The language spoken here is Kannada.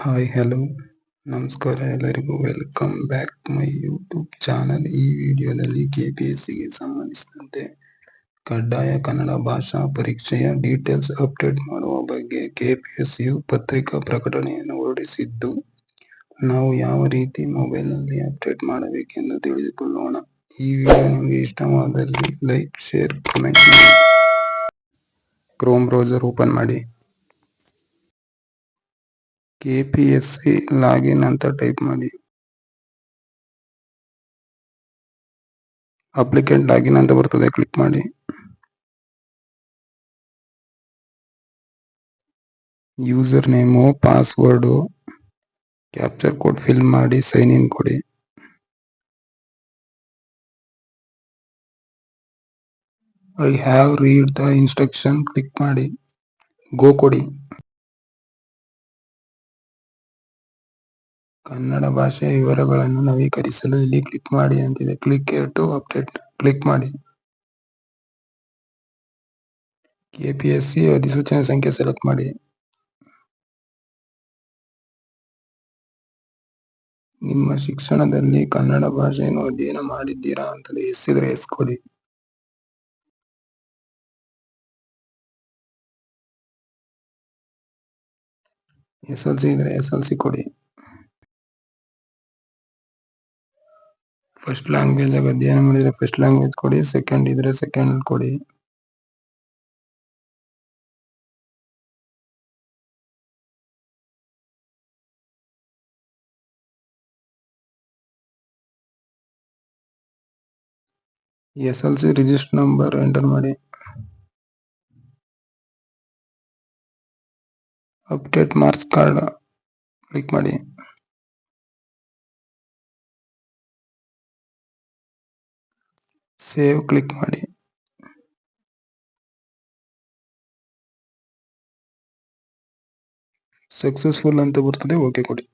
ಹಾಯ್ ಹಲೋ ನಮಸ್ಕಾರ ಎಲ್ಲರಿಗೂ welcome back my YouTube channel. ಈ ವಿಡಿಯೋದಲ್ಲಿ ಕೆಪಿಎಸ್ಸಿಗೆ ಸಂಬಂಧಿಸಿದಂತೆ ಕಡ್ಡಾಯ ಕನ್ನಡ ಭಾಷಾ ಪರೀಕ್ಷೆಯ ಡೀಟೇಲ್ಸ್ ಅಪ್ಡೇಟ್ ಮಾಡುವ ಬಗ್ಗೆ ಕೆಪಿಎಸ್ಸಿಯು ಪತ್ರಿಕಾ ಪ್ರಕಟಣೆಯನ್ನು ಹೊರಡಿಸಿದ್ದು, ನಾವು ಯಾವ ರೀತಿ ಮೊಬೈಲ್ನಲ್ಲಿ ಅಪ್ಡೇಟ್ ಮಾಡಬೇಕೆಂದು ತಿಳಿದುಕೊಳ್ಳೋಣ. ಈ ವಿಡಿಯೋ ನಿಮಗೆ ಇಷ್ಟವಾದಲ್ಲಿ ಲೈಕ್, ಶೇರ್, ಕಮೆಂಟ್ ಮಾಡಿ. ಕ್ರೋಮ್ ಬ್ರೌಸರ್ ಓಪನ್ ಮಾಡಿ. ಕೆಪಿಎಸ್ಸಿ ಲಾಗಿನ್ ಅಂತ ಟೈಪ್ ಮಾಡಿ. ಅಪ್ಲಿಕೆಂಟ್ ಲಾಗಿನ್ ಅಂತ ಬರ್ತದೆ, ಕ್ಲಿಕ್ ಮಾಡಿ. User name, password, capture code fill ಮಾಡಿ ಸೈನ್ ಇನ್ ಕೊಡಿ. I have read the instruction click ಮಾಡಿ. ಗೋ ಕೊಡಿ. ಕನ್ನಡ ಭಾಷೆಯ ವಿವರಗಳನ್ನು ನವೀಕರಿಸಲು ಇಲ್ಲಿ ಕ್ಲಿಕ್ ಮಾಡಿ ಅಂತಿದೆ. Click here to update click ಮಾಡಿ. ಕೆಪಿಎಸ್ಸಿ ಅಧಿಸೂಚನೆ ಸಂಖ್ಯೆ ಸೆಲೆಕ್ಟ್ ಮಾಡಿ. ನಿಮ್ಮ ಶಿಕ್ಷಣದಲ್ಲಿ ಕನ್ನಡ ಭಾಷೆಯನ್ನು ಅಧ್ಯಯನ ಮಾಡಿದ್ದೀರಾ ಅಂತಲೇ ಎಸ್ ಇದ್ರೆ ಎಸ್ ಕೊಡಿ. SLC ಇದ್ರೆ SLC ಕೊಡಿ. ಫಸ್ಟ್ ಲ್ಯಾಂಗ್ವೇಜ್ ಆಗಿ ಅಧ್ಯಯನ ಮಾಡಿದ್ರೆ ಫಸ್ಟ್ ಲ್ಯಾಂಗ್ವೇಜ್ ಕೊಡಿ. ಸೆಕೆಂಡ್ ಇದ್ರೆ ಸೆಕೆಂಡ್ ಕೊಡಿ. SLC ರಿಜಿಸ್ಟರ್ ನಂಬರ್ ಎಂಟರ್ ಮಾಡಿ. ಅಪ್ಡೇಟ್ ಮಾರ್ಕ್ಸ್ ಕಾರ್ಡ್ ಕ್ಲಿಕ್ ಮಾಡಿ. ಸೇವ್ ಕ್ಲಿಕ್ ಮಾಡಿ. ಸಕ್ಸಸ್ಫುಲ್ ಅಂತ ಬರ್ತದೆ, ಓಕೆ ಕೊಡಿ.